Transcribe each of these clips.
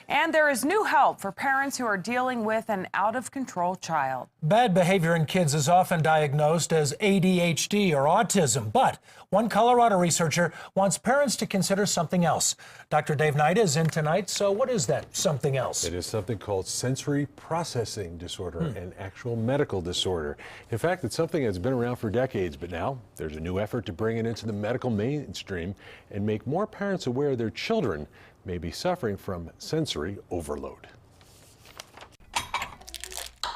And there is new help for parents who are dealing with an out-of-control child. Bad behavior in kids is often diagnosed as ADHD or autism, but one Colorado researcher wants parents to consider something else. Dr. Dave Knight is in tonight, so what is that something else? It is something called sensory processing disorder, an actual medical disorder. In fact, it's something that's been around for decades, but now there's a new effort to bring it into the medical mainstream and make more parents aware their children may be suffering from sensory overload.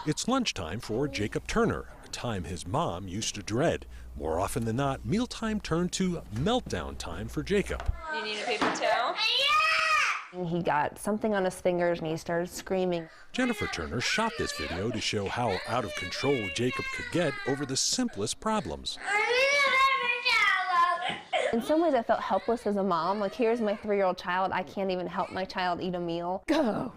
It's lunchtime for Jacob Turner, a time his mom used to dread. More often than not, mealtime turned to meltdown time for Jacob. You need a paper towel? He got something on his fingers and he started screaming. Jennifer Turner shot this video to show how out of control Jacob could get over the simplest problems. In some ways I felt helpless as a mom. Like, here's my 3-year-old child. I can't even help my child eat a meal. Go!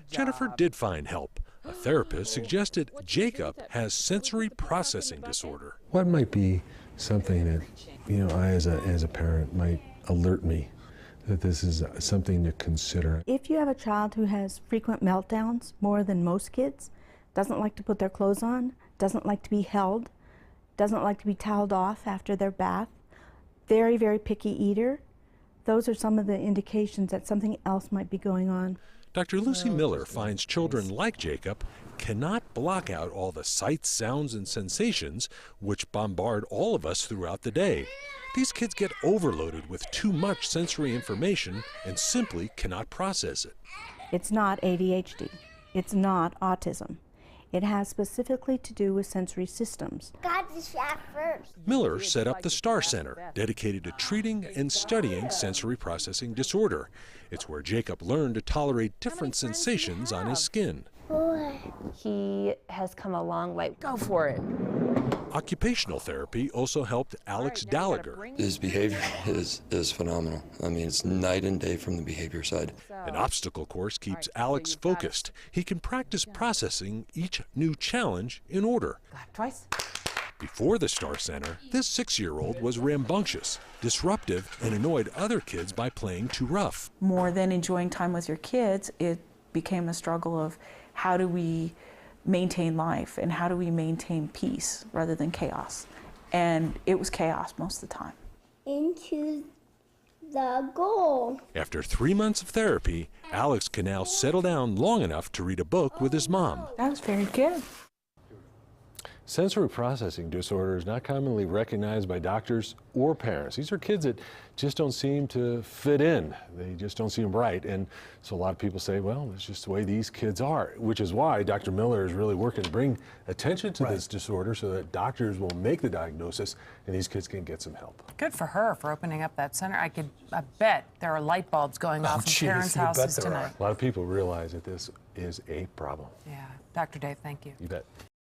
Jennifer did find help. A therapist suggested Jacob has sensory processing disorder. What might be something that, I as a parent might alert me that this is something to consider? If you have a child who has frequent meltdowns, more than most kids, doesn't like to put their clothes on, doesn't like to be held, doesn't like to be toweled off after their bath, very, very picky eater, those are some of the indications that something else might be going on. Dr. Lucy Miller finds children like Jacob cannot block out all the sights, sounds, and sensations which bombard all of us throughout the day. These kids get overloaded with too much sensory information and simply cannot process it. It's not ADHD. It's not autism. It has specifically to do with sensory systems. Got the shot first. Miller set up the STAR Center, dedicated to treating and studying sensory processing disorder. It's where Jacob learned to tolerate different sensations on his skin. He has come a long way. Go for it. Occupational therapy also helped Alex Gallagher. His behavior is phenomenal. I mean, it's night and day from the behavior side. An obstacle course keeps Alex focused. He can practice processing each new challenge in order. Twice. Before the STAR Center, this 6-year-old was rambunctious, disruptive, and annoyed other kids by playing too rough. More than enjoying time with your kids, it became a struggle of how do we maintain life and how do we maintain peace rather than chaos. And it was chaos most of the time. Into the goal. After 3 months of therapy, Alex can now settle down long enough to read a book with his mom. That was very good. Sensory processing disorder is not commonly recognized by doctors or parents. These are kids that just don't seem to fit in. They just don't seem right. And so a lot of people say, well, it's just the way these kids are, which is why Dr. Miller is really working to bring attention to this disorder so that doctors will make the diagnosis and these kids can get some help. Good for her for opening up that center. I bet there are light bulbs going off in parents' houses tonight. A lot of people realize that this is a problem. Yeah. Dr. Dave, thank you. You bet.